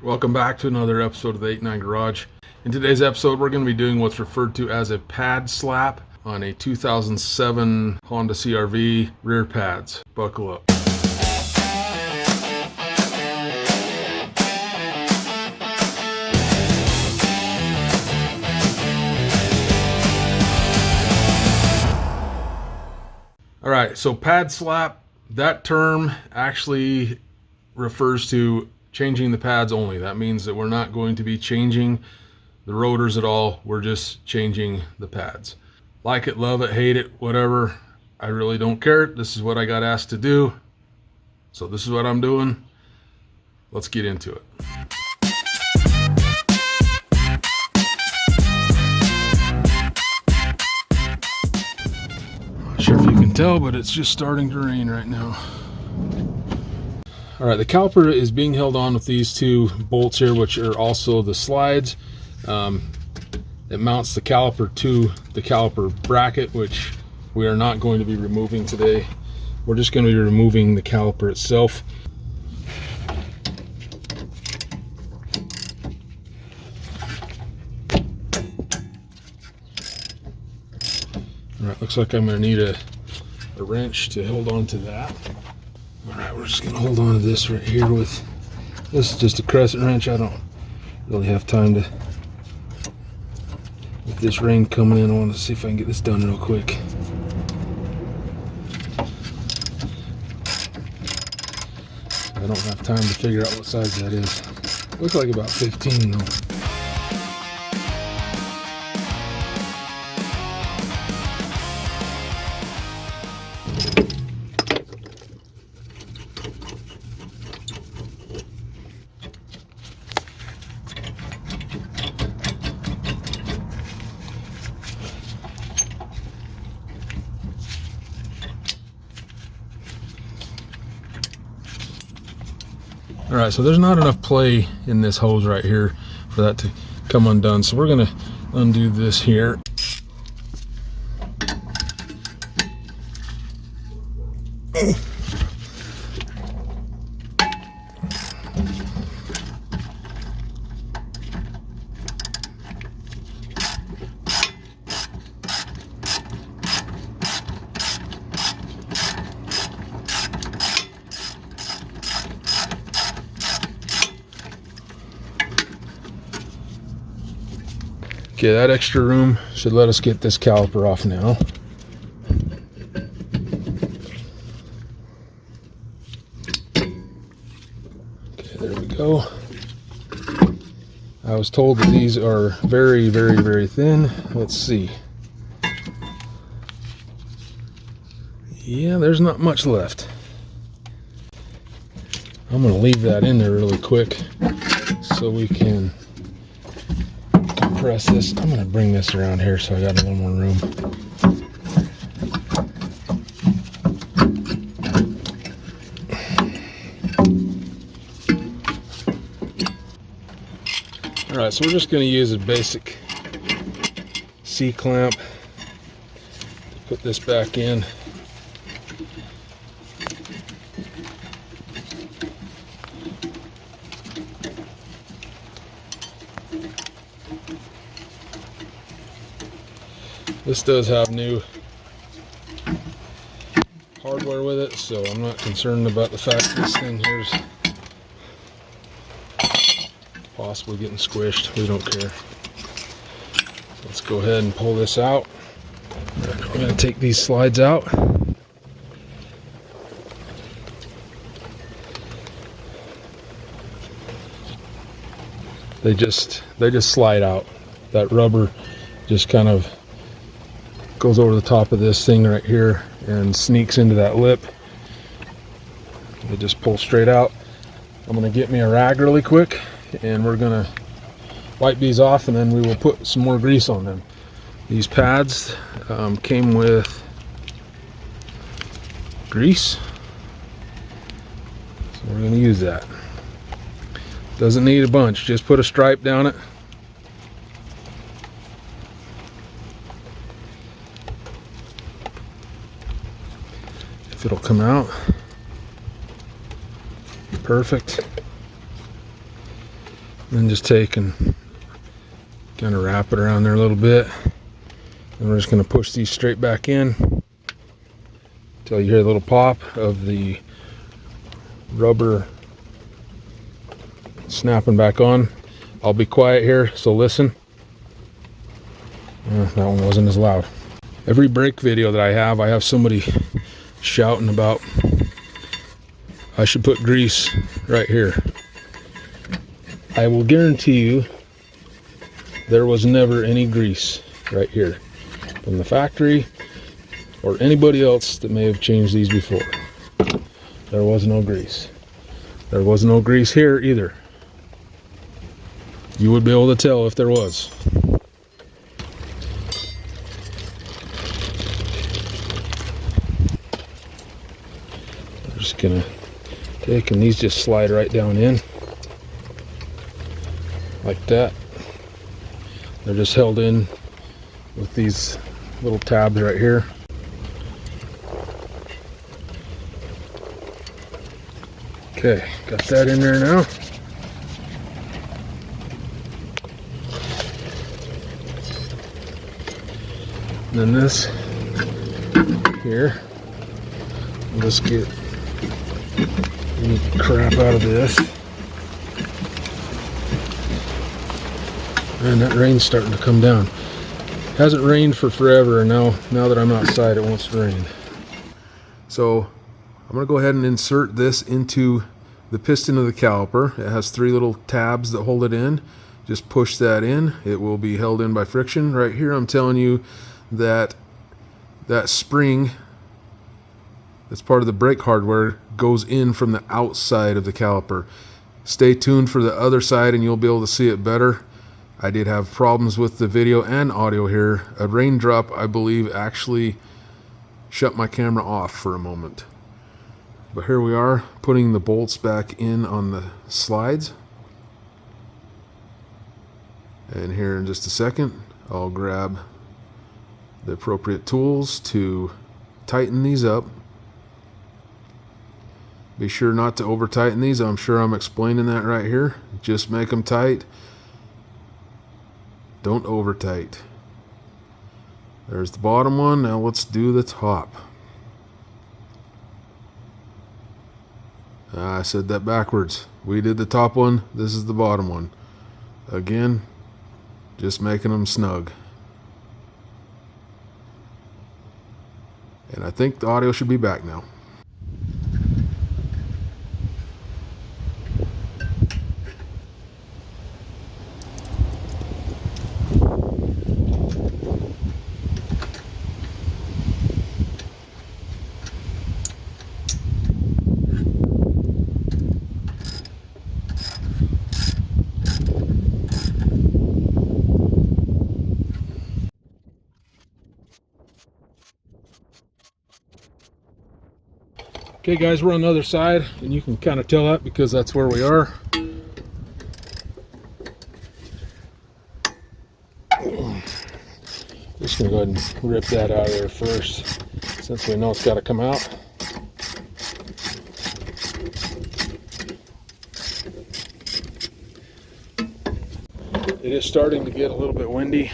Welcome back to another episode of the 89 Garage. In today's episode, we're going to be doing what's referred to as a pad slap on a 2007 Honda CR-V rear pads. Buckle up. All right, so pad slap, that term actually refers to changing the pads only. That means that we're not going to be changing the rotors at all. We're just changing the pads. Like it, love it, hate it, whatever. I really don't care. This is what I got asked to do. So this is what I'm doing. Let's get into it. Not sure if you can tell, but it's just starting to rain right now. All right, the caliper is being held on with these two bolts here, which are also the slides. It mounts the caliper to the caliper bracket, which we are not going to be removing today. We're just going to be removing the caliper itself. All right, looks like I'm going to need a wrench to hold on to that. All right, we're just gonna hold on to this right here with, this is just a crescent wrench. I don't really have time to, with this rain coming in, I want to see if I can get this done real quick. I don't have time to figure out what size that is. Looks like about 15 though. All right, so there's not enough play in this hose right here for that to come undone. So we're gonna undo this here. Okay, that extra room should let us get this caliper off now. Okay, there we go. I was told that these are very, very, very thin. Let's see. Yeah, there's not much left. I'm going to leave that in there really quick so we can press this. I'm going to bring this around here so I got a little more room. All right, so we're just going to use a basic C-clamp to put this back in. This does have new hardware with it, so I'm not concerned about the fact this thing here's possibly getting squished. We don't care. Let's go ahead and pull this out. All right, we're going to take these slides out. They just slide out. That rubber just kind of goes over the top of this thing right here and sneaks into that lip. They just pull straight out. I'm going to get me a rag really quick and we're going to wipe these off and then we will put some more grease on them. These pads came with grease, so we're going to use that. Doesn't need a bunch, just put a stripe down it. If it'll come out. Perfect. then just take and kind of wrap it around there a little bit. And we're just going to push these straight back in until you hear a little pop of the rubber snapping back on. I'll be quiet here, so listen. That one wasn't as loud. Every brake video that I have somebody shouting about I should put grease right here. I will guarantee you there was never any grease right here from the factory or anybody else that may have changed these before. There was no grease. There was no grease here either. You would be able to tell if there was. I'm just gonna take, and these just slide right down in like that. They're just held in with these little tabs right here. Okay, got that in there now. And then this here, let's get any crap out of this. Man, that rain's starting to come down. Hasn't rained for forever, and now that I'm outside, it wants to rain. So I'm going to go ahead and insert this into the piston of the caliper. It has 3 little tabs that hold it in. Just push that in. It will be held in by friction. Right here I'm telling you that that spring that's part of the brake hardware goes in from the outside of the caliper. Stay tuned for the other side and you'll be able to see it better. I did have problems with the video and audio here. A raindrop, I believe, actually shut my camera off for a moment. But here we are, putting the bolts back in on the slides. And here in just a second, I'll grab the appropriate tools to tighten these up. Be sure not to over tighten these. I'm sure I'm explaining that right here. Just make them tight. Don't over tight. There's the bottom one. Now let's do the top. I said that backwards. We did the top one. This is the bottom one. Again, just making them snug. And I think the audio should be back now. Okay guys, we're on the other side, and you can kind of tell that because that's where we are. Just gonna go ahead and rip that out of there first, since we know it's got to come out. It is starting to get a little bit windy.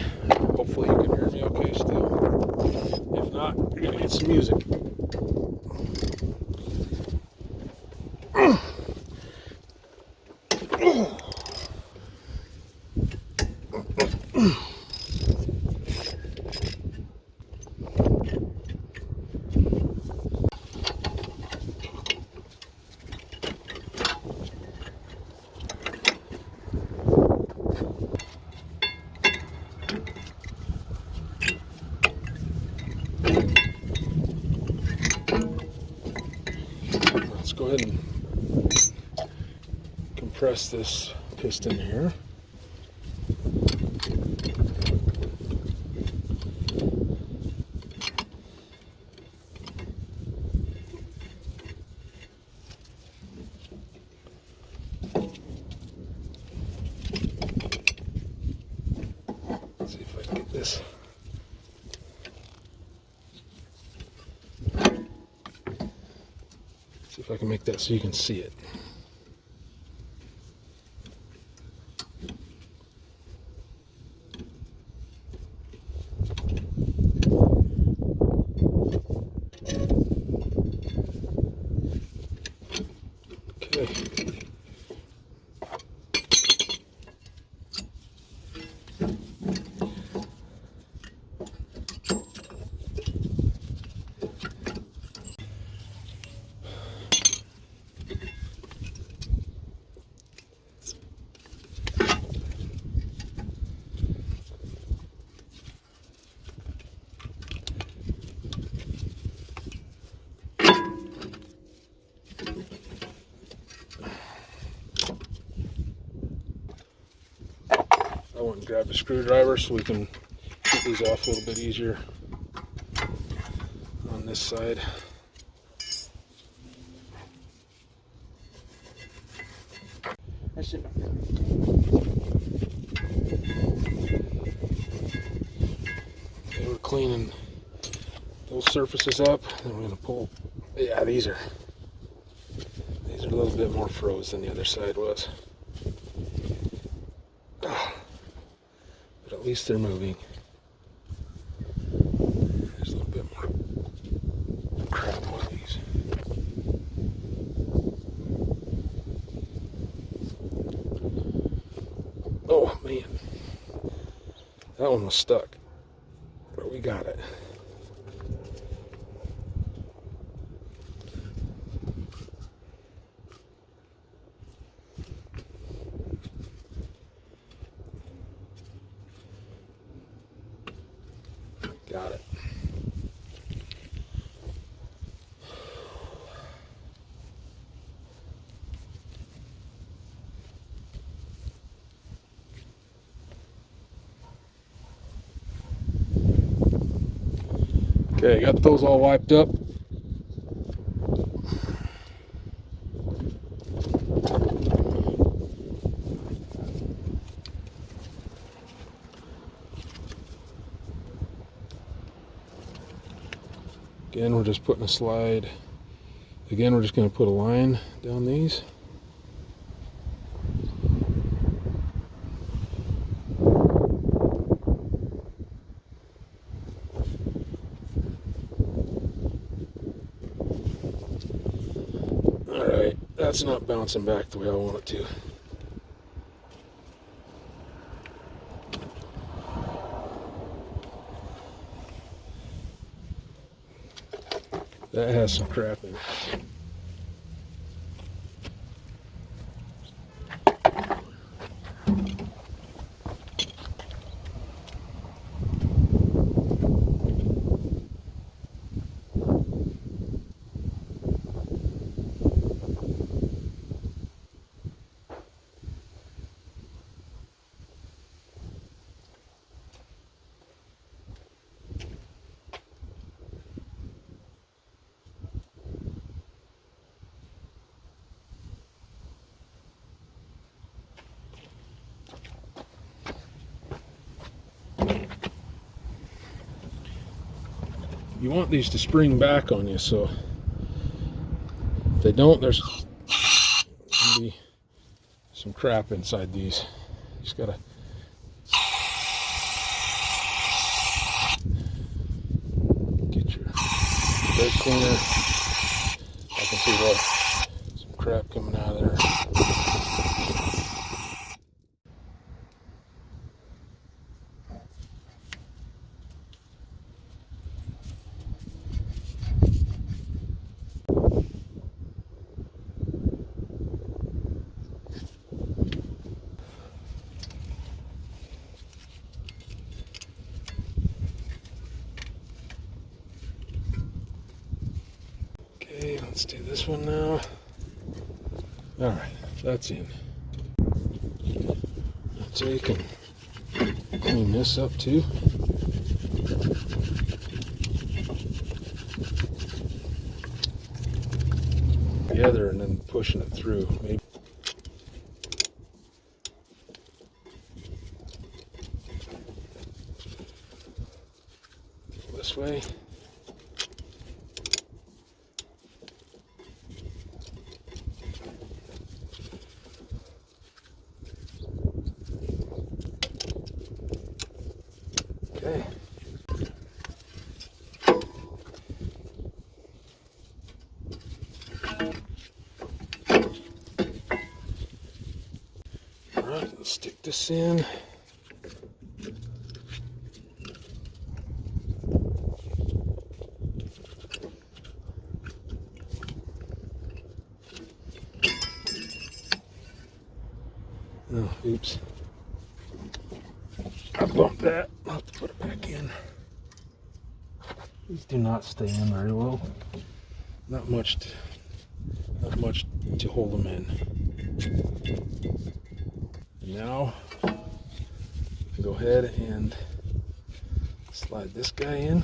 Hopefully you can hear me okay still. If not, you're gonna get some music. Let's go ahead and compress this piston here. Let's see if I can get this. See if I can make that so you can see it. went and grabbed a screwdriver so we can get these off a little bit easier on this side. That's it. Okay, we're cleaning those surfaces up, and we're going to pull. Yeah, these are a little bit more froze than the other side was. But at least they're moving. There's a little bit more crap on these. Oh man, that one was stuck, but we got it. Got it. Okay, got those all wiped up. Again, we're just putting a slide. Again, we're just going to put a line down these. Alright, that's not bouncing back the way I want it to. That has some crap in it. You want these to spring back on you, so if they don't, there's gonna be some crap inside these. You just gotta get your brake cleaner. I can see some crap coming out of there. Okay, let's do this one now. Alright, that's in. Let's take and clean this up too. Together and then pushing it through. Maybe. This way. Okay. All right, let's stick this in. Oh, oops. I bumped that. I'll have to put it back in. These do not stay in very well. Not much to hold them in. And now go ahead and slide this guy in.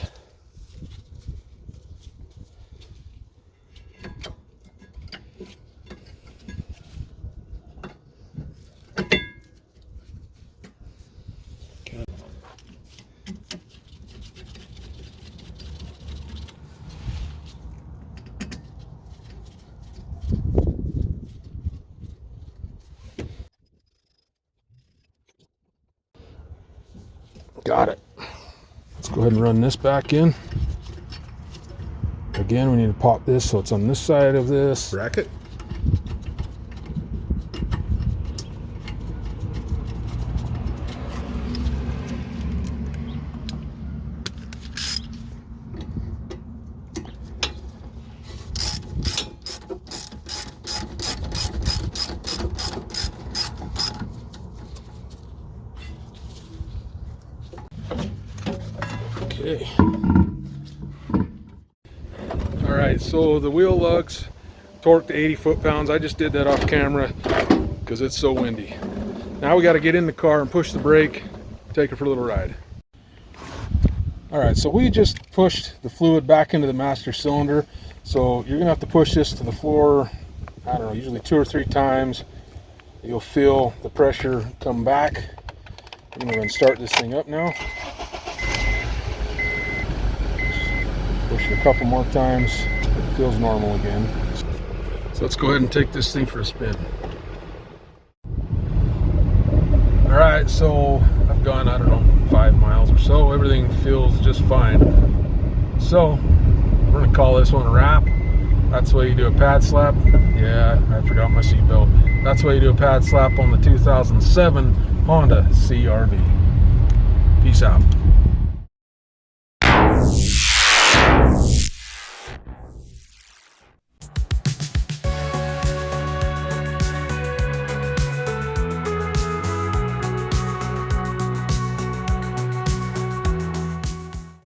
Got it. Let's go ahead and run this back in. Again, we need to pop this so it's on this side of this bracket. Okay. All right, so the wheel lugs torqued to 80 foot-pounds. I just did that off camera because it's so windy. Now we got to get in the car and push the brake, take it for a little ride. All right, so we just pushed the fluid back into the master cylinder. So you're gonna have to push this to the floor, I don't know, usually 2 or 3 times. You'll feel the pressure come back. I'm gonna go and start this thing up now. Push it a couple more times, it feels normal again. So let's go ahead and take this thing for a spin. All right, so I've gone, I don't know, 5 miles or so. Everything feels just fine. So we're gonna call this one a wrap. That's why you do a pad slap. Yeah, I forgot my seatbelt. That's why you do a pad slap on the 2007 Honda CR-V. Peace out.